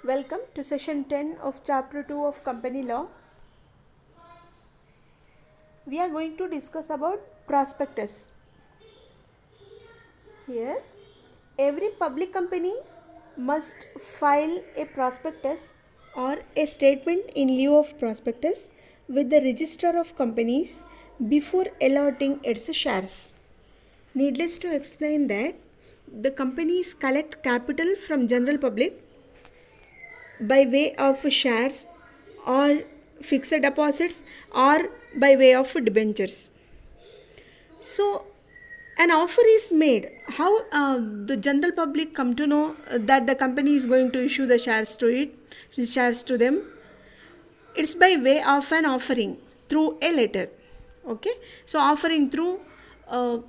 Welcome to session 10 of chapter 2 of company law. We are going to discuss about prospectus. Here, every public company must file a prospectus or a statement in lieu of prospectus with the register of companies before allotting its shares. Needless to explain that the companies collect capital from general public by way of shares or fixed deposits or by way of debentures. So an offer is made. How the general public come to know that the company is going to issue the shares to them? It's by way of an offering through a letter. Okay, so uh,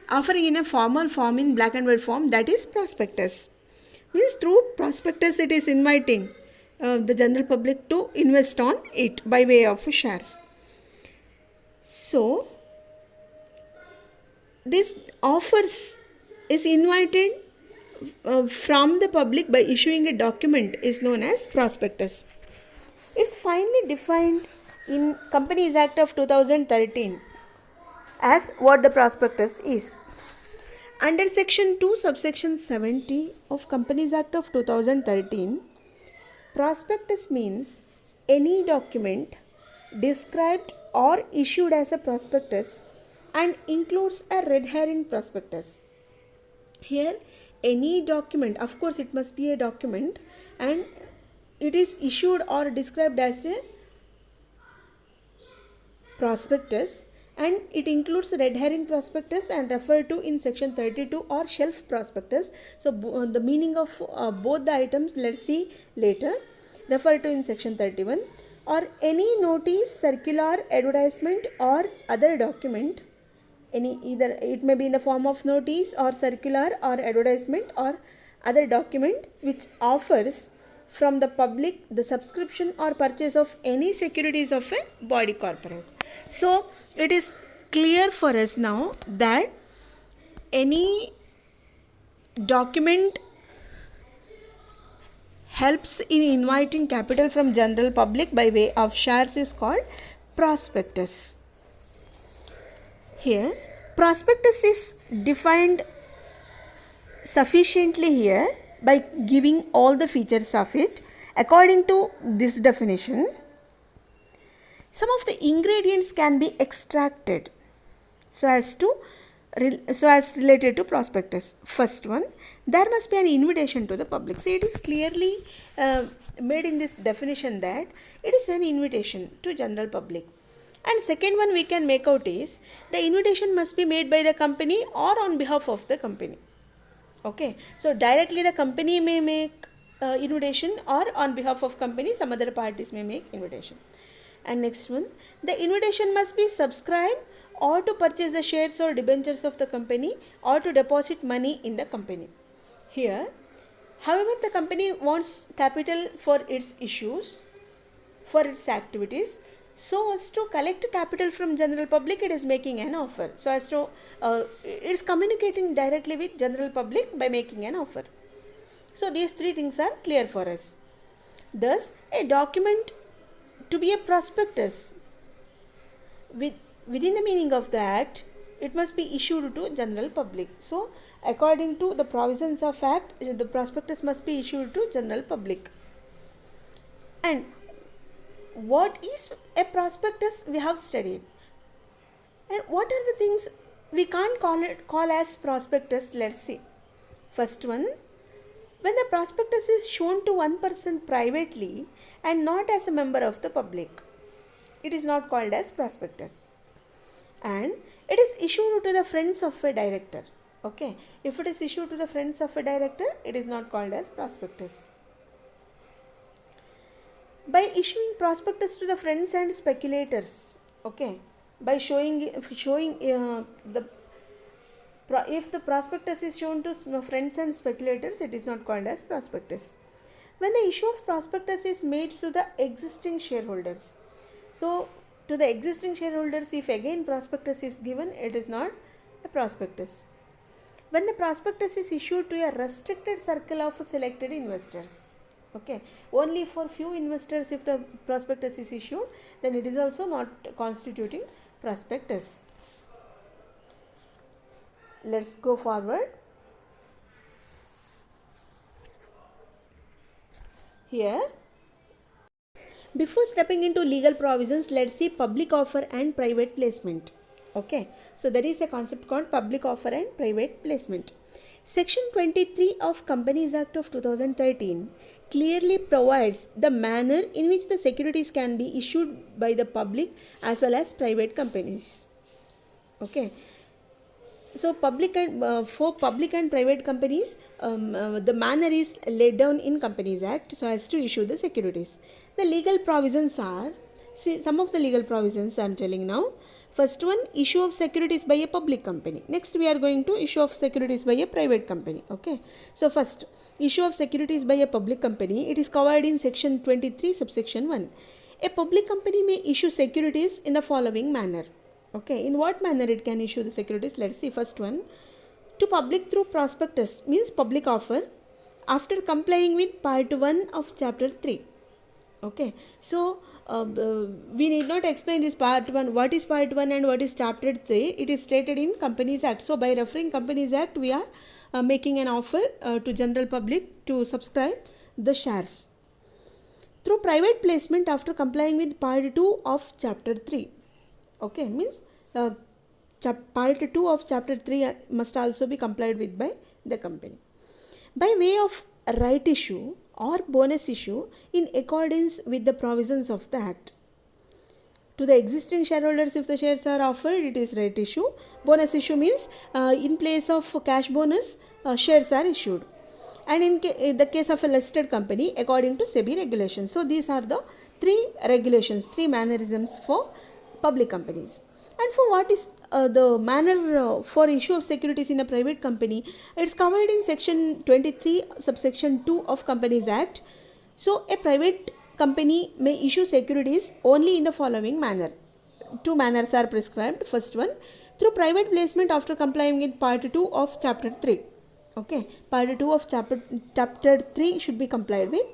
offering in a formal form, in black and white form, that is prospectus. Means through prospectus it is inviting the general public to invest on it by way of shares. So this offers is invited from the public by issuing a document is known as prospectus. It's finally defined in Companies Act of 2013 as what the prospectus is. Under section 2 subsection 70 of Companies Act of 2013, prospectus means any document described or issued as a prospectus and includes a red herring prospectus. Here, any document, of course it must be a document, and it is issued or described as a prospectus, and it includes red herring prospectus and referred to in section 32 or shelf prospectus. So the meaning of both the items let's see later. Referred to in section 31, or any notice, circular, advertisement or other document, any either it may be in the form of notice or circular or advertisement or other document which offers from the public the subscription or purchase of any securities of a body corporate. So it is clear for us now that any document helps in inviting capital from general public by way of shares is called prospectus. Here, prospectus is defined sufficiently here by giving all the features of it. According to this definition, some of the ingredients can be extracted so as related to prospectus. First one, there must be an invitation to the public. See, it is clearly made in this definition that it is an invitation to general public. And second one we can make out is the invitation must be made by the company or on behalf of the company. Okay, so directly the company may make invitation, or on behalf of company some other parties may make invitation. And next one, the invitation must be subscribed or to purchase the shares or debentures of the company or to deposit money in the company. Here, however, the company wants capital for its issues, for its activities, so as to collect capital from general public, it is making an offer. So as to it is communicating directly with general public by making an offer. So these three things are clear for us. Thus, a document to be a prospectus within the meaning of the act, it must be issued to general public. So according to the provisions of act, the prospectus must be issued to general public. And what is a prospectus we have studied, and what are the things we can't call as prospectus. Let's see. First one, when the prospectus is shown to one person privately and not as a member of the public, it is not called as prospectus. And it is issued to the friends of a director. Okay, if it is issued to the friends of a director, it is not called as prospectus. By issuing prospectus to the friends and speculators, okay, by showing if the prospectus is shown to friends and speculators, it is not called as prospectus. When the issue of prospectus is made to the existing shareholders, so to the existing shareholders, if again prospectus is given, it is not a prospectus. When the prospectus is issued to a restricted circle of selected investors, Okay, only for few investors if the prospectus is issued, then it is also not constituting prospectus. Let's go forward. Here, before stepping into legal provisions, let's see public offer and private placement. Okay, so there is a concept called public offer and private placement. Section 23 of Companies Act of 2013 clearly provides the manner in which the securities can be issued by the public as well as private companies. Okay, so for public and private companies, the manner is laid down in Companies Act so as to issue the securities. The legal provisions are, see, some of the legal provisions I am telling now. First one, issue of securities by a public company. Next we are going to issue of securities by a private company. Okay, so first, issue of securities by a public company, it is covered in section 23 subsection 1. A public company may issue securities in the following manner. Okay, in what manner it can issue the securities? Let's see. First one, to public through prospectus, means public offer after complying with part 1 of chapter 3. Okay, so we need not explain this part 1, what is part 1 and what is chapter 3. It is stated in Companies Act. So by referring Companies Act, we are making an offer to general public to subscribe the shares. Through private placement after complying with part 2 of chapter 3. Okay, means part 2 of chapter 3 must also be complied with by the company. By way of right issue or bonus issue in accordance with the provisions of the Act. To the existing shareholders, if the shares are offered, it is right issue. Bonus issue means in place of cash bonus, shares are issued. And in the case of a listed company, according to SEBI regulations. So these are the three regulations, three mannerisms for public companies. And for what is the manner for issue of securities in a private company, it's covered in section 23 subsection 2 of Companies Act. So a private company may issue securities only in the following manner. Two manners are prescribed. First one, through private placement after complying with part 2 of chapter 3. Okay, part 2 of chapter 3 should be complied with.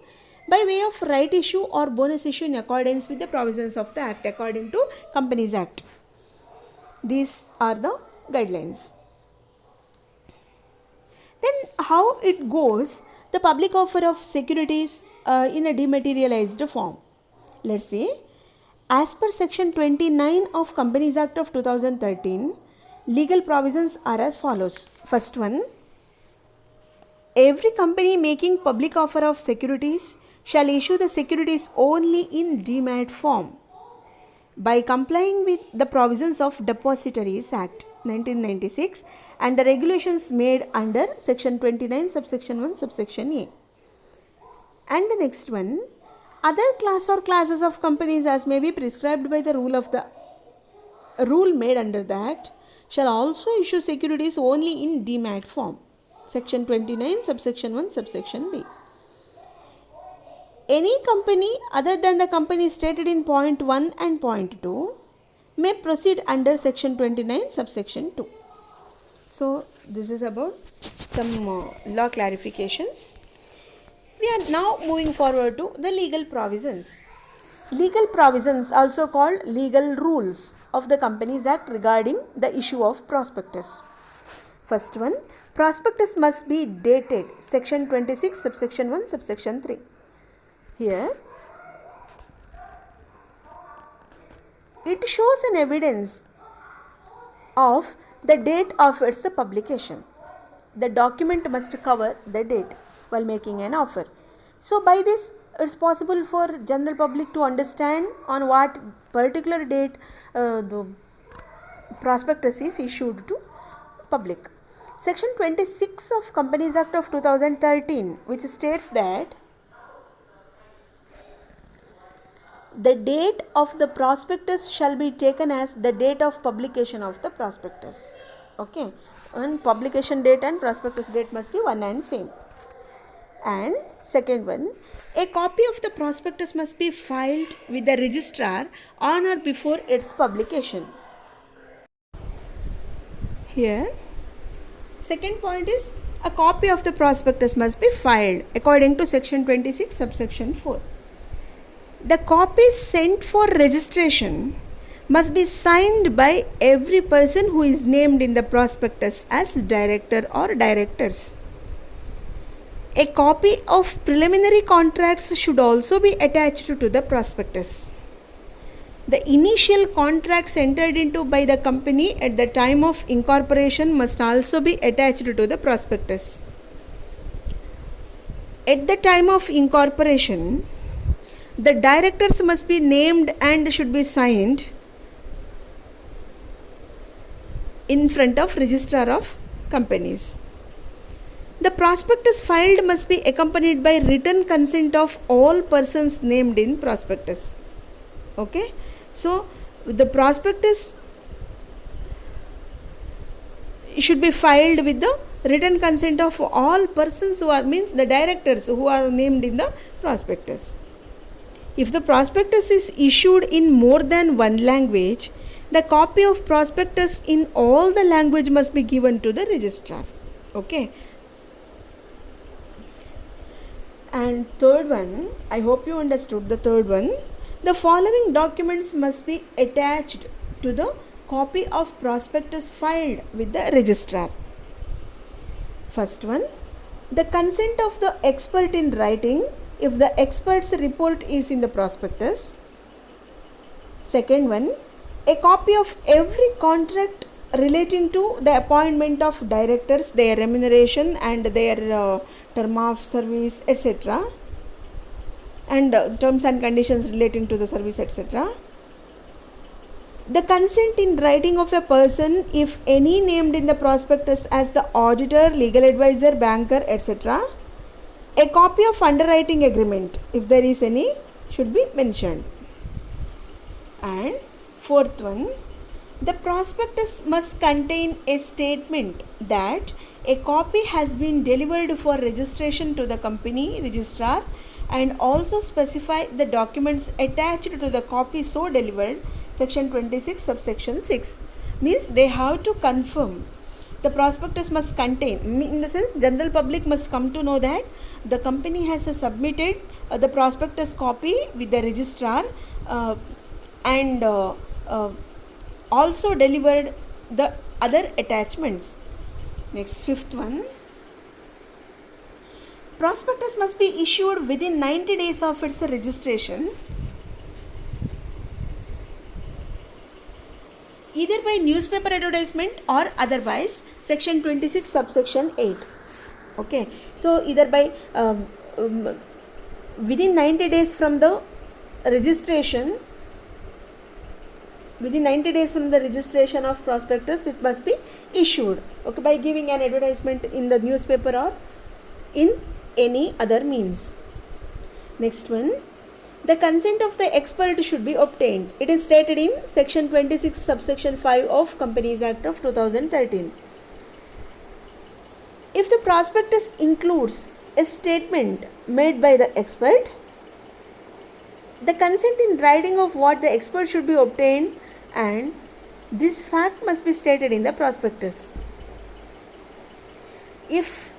By way of right issue or bonus issue in accordance with the provisions of the Act according to Companies Act. These are the guidelines. Then how it goes, the public offer of securities in a dematerialized form. Let's see. As per section 29 of Companies Act of 2013, legal provisions are as follows. First one, every company making public offer of securities shall issue the securities only in demat form by complying with the provisions of Depositories Act 1996 and the regulations made under section 29 subsection 1 subsection A. And the next one, other class or classes of companies as may be prescribed by the rule made under the Act shall also issue securities only in demat form. Section 29 subsection 1 subsection B. Any company other than the company stated in point 1 and point 2 may proceed under section 29 subsection 2. So this is about some law clarifications. We are now moving forward to the legal provisions. Legal provisions, also called legal rules of the Companies Act regarding the issue of prospectus. First one, prospectus must be dated. Section 26 subsection 1 subsection 3. Here, it shows an evidence of the date of its publication. The document must cover the date while making an offer. So by this, it's possible for general public to understand on what particular date the prospectus is issued to public. Section 26 of Companies Act of 2013, which states that the date of the prospectus shall be taken as the date of publication of the prospectus. Okay, and publication date and prospectus date must be one and same. And second one, a copy of the prospectus must be filed with the registrar on or before its publication. Here, second point is a copy of the prospectus must be filed according to section 26 subsection 4. The copy sent for registration must be signed by every person who is named in the prospectus as director or directors. A copy of preliminary contracts should also be attached to the prospectus. The initial contracts entered into by the company at the time of incorporation must also be attached to the prospectus. At the time of incorporation, the directors must be named and should be signed in front of registrar of companies. The prospectus filed must be accompanied by written consent of all persons named in prospectus. Okay, so the prospectus should be filed with the written consent of all persons who are, means the directors who are named in the prospectus. If the prospectus is issued in more than one language, the copy of prospectus in all the language must be given to the registrar. Okay. And third one, I hope you understood the third one. The following documents must be attached to the copy of prospectus filed with the registrar. First one, the consent of the expert in writing if the expert's report is in the prospectus. Second one, a copy of every contract relating to the appointment of directors, their remuneration and their term of service, etc., and terms and conditions relating to the service, etc. The consent in writing of a person if any named in the prospectus as the auditor, legal advisor, banker, etc. A copy of underwriting agreement, if there is any, should be mentioned. And fourth one, the prospectus must contain a statement that a copy has been delivered for registration to the company registrar and also specify the documents attached to the copy so delivered, section 26 subsection 6. Means they have to confirm. The prospectus must contain, in the sense general public must come to know that the company has submitted the prospectus copy with the registrar and also delivered the other attachments. Next, fifth one, prospectus must be issued within 90 days of its registration, either by newspaper advertisement or otherwise, section 26 subsection 8. Okay, so either by within 90 days from the registration, within 90 days from the registration of prospectus, it must be issued, okay, by giving an advertisement in the newspaper or in any other means. Next one, the consent of the expert should be obtained. It is stated in section 26 subsection 5 of Companies Act of 2013. If the prospectus includes a statement made by the expert, the consent in writing of what the expert should be obtained, and this fact must be stated in the prospectus. If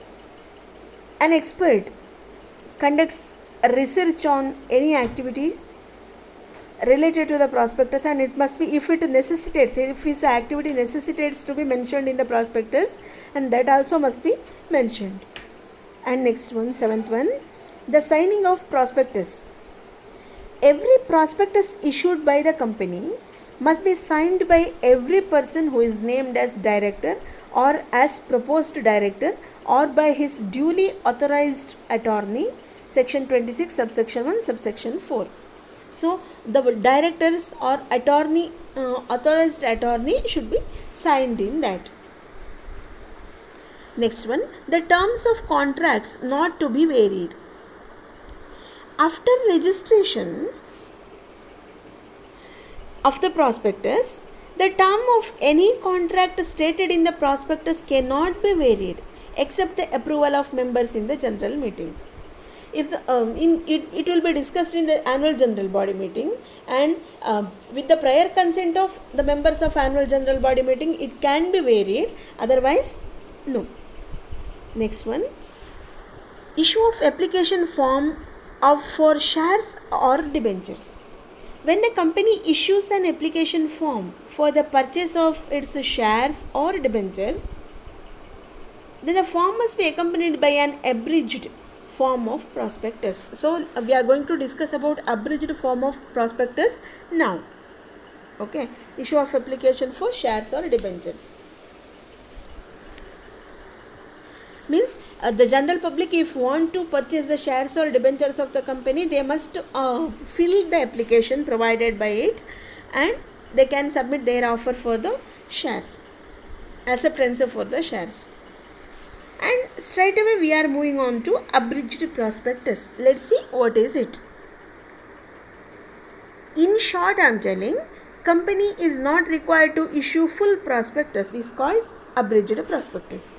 an expert conducts research on any activities related to the prospectus, and it must be, if it necessitates, if his activity necessitates to be mentioned in the prospectus, and that also must be mentioned. And next one, seventh one, the signing of prospectus. Every prospectus issued by the company must be signed by every person who is named as director or as proposed director or by his duly authorized attorney, section 26 subsection 1 subsection 4. So the directors or attorney, authorized attorney should be signed in that. Next one, the terms of contracts not to be varied. After registration of the prospectus, the term of any contract stated in the prospectus cannot be varied except the approval of members in the general meeting. If the it will be discussed in the annual general body meeting, and with the prior consent of the members of annual general body meeting, it can be varied, otherwise no. Next one, issue of application form of for shares or debentures. When the company issues an application form for the purchase of its shares or debentures, then the form must be accompanied by an abridged form of prospectus. So we are going to discuss about abridged form of prospectus now. Okay, issue of application for shares or debentures means the general public, if want to purchase the shares or debentures of the company, they must fill the application provided by it, and they can submit their offer for the shares, acceptance for the shares. And straight away we are moving on to abridged prospectus. Let's see what is it. In short, I am telling, company is not required to issue full prospectus, is called abridged prospectus.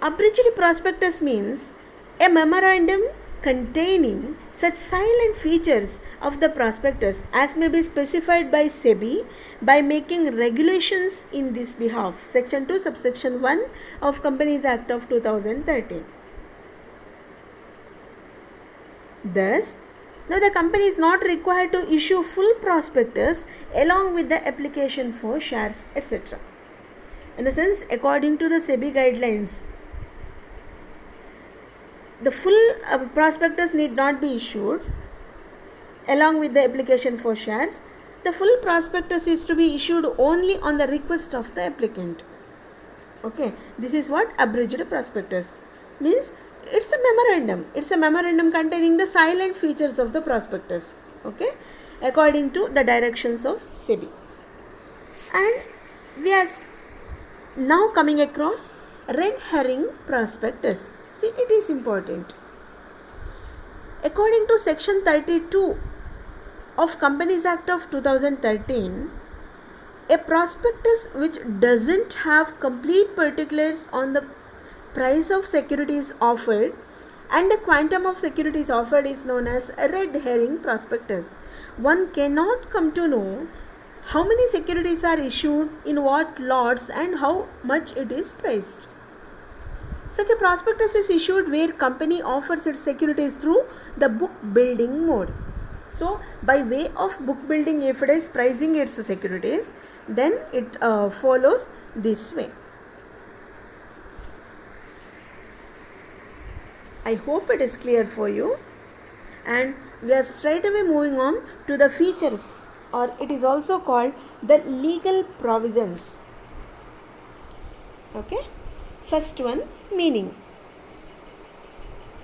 Abridged prospectus means a memorandum containing such silent features of the prospectus as may be specified by SEBI by making regulations in this behalf. Section 2, subsection 1 of Companies Act of 2013. Thus, now the company is not required to issue full prospectus along with the application for shares, etc. In a sense, according to the SEBI guidelines, the full prospectus need not be issued along with the application for shares. The full prospectus is to be issued only on the request of the applicant. Okay, this is what abridged prospectus means. It's a memorandum. It's a memorandum containing the silent features of the prospectus. Okay, according to the directions of SEBI. And we are now coming across red herring prospectus. See, it is important. According to section 32 of Companies Act of 2013, a prospectus which doesn't have complete particulars on the price of securities offered and the quantum of securities offered is known as a red herring prospectus. One cannot come to know how many securities are issued, in what lots, and how much it is priced. Such a prospectus is issued where company offers its securities through the book building mode. So, by way of book building, if it is pricing its securities, then it follows this way. I hope it is clear for you, and we are straight away moving on to the features, or it is also called the legal provisions. Okay. First one, meaning.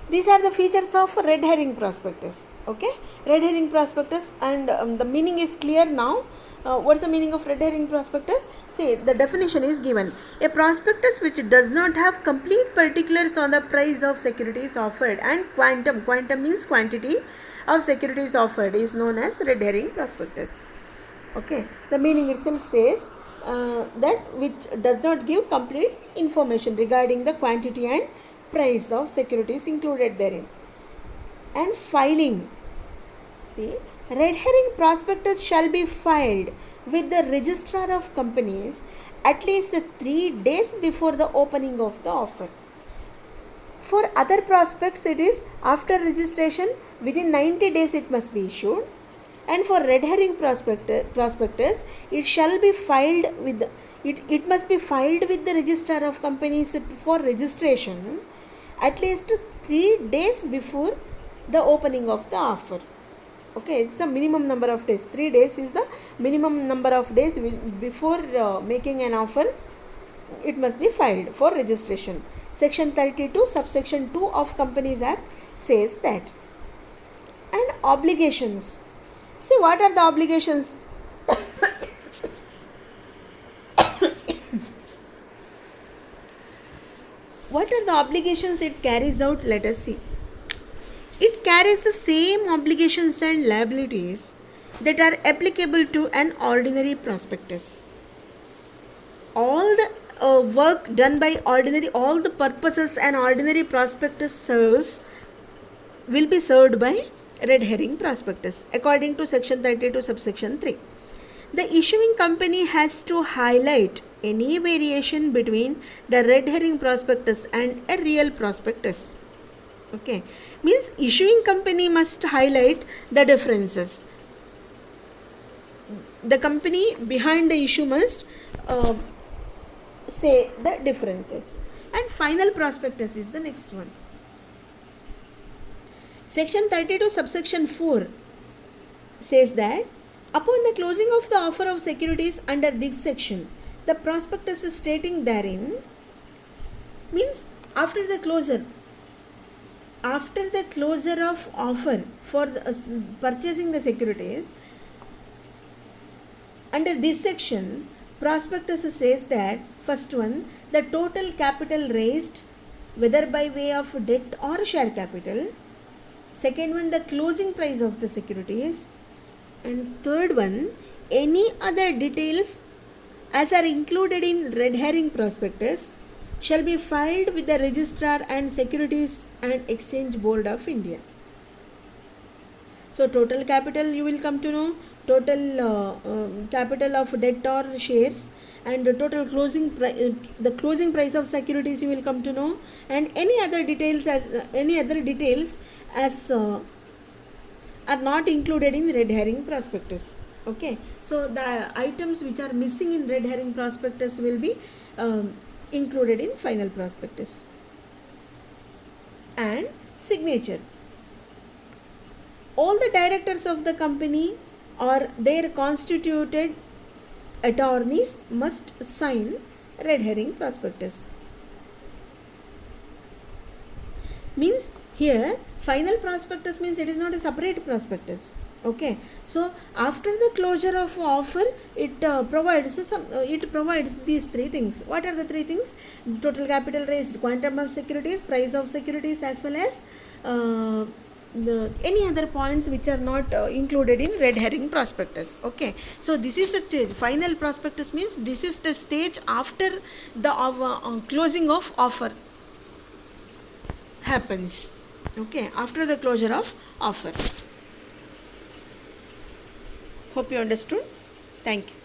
These are the features of red herring prospectus. Okay, red herring prospectus, and the meaning is clear now. What is the meaning of red herring prospectus? See, the definition is given. A prospectus which does not have complete particulars on the price of securities offered and quantum means quantity of securities offered is known as red herring prospectus. Okay, the meaning itself says that which does not give complete information regarding the quantity and price of securities included therein. And filing. See, red herring prospectus shall be filed with the registrar of companies at least 3 days before the opening of the offer. For other prospects, it is after registration within 90 days it must be issued. And for red herring prospectus, it shall be filed with it must be filed with the registrar of companies for registration at least 3 days before the opening of the offer. Okay, it's a minimum number of days. 3 days is the minimum number of days before making an offer. It must be filed for registration. Section 32 subsection 2 of Companies Act says that. And obligations. See, what are the obligations? What are the obligations it carries out? Let us see. It carries the same obligations and liabilities that are applicable to an ordinary prospectus. All the work done by ordinary, all the purposes an ordinary prospectus serves will be served by red herring prospectus according to section 32 subsection 3. The issuing company has to highlight any variation between the red herring prospectus and a real prospectus. Okay, means issuing company must highlight the differences. The company behind the issue must say the differences. And final prospectus is the next one. Section 32 subsection 4 says that upon the closing of the offer of securities under this section, the prospectus is stating therein, means after the closure of offer for purchasing the securities, under this section, prospectus says that first one, the total capital raised, whether by way of debt or share capital. Second one, the closing price of the securities. And third one, any other details as are included in red herring prospectus shall be filed with the Registrar and Securities and Exchange Board of India. So total capital you will come to know, total capital of debt or shares, and the total the closing price of securities you will come to know, and any other details as are not included in red herring prospectus. Okay, so the items which are missing in red herring prospectus will be included in final prospectus. And signature. All the directors of the company or their constituted attorneys must sign red herring prospectus. Means here final prospectus means it is not a separate prospectus. Okay, so after the closure of offer, it provides these three things. What are the three things? Total capital raised, quantum of securities, price of securities, as well as any other points which are not included in red herring prospectus. Okay, so this is a stage. Final prospectus means this is the stage after the closing of offer happens. Okay, after the closure of offer. Hope you understood. Thank you.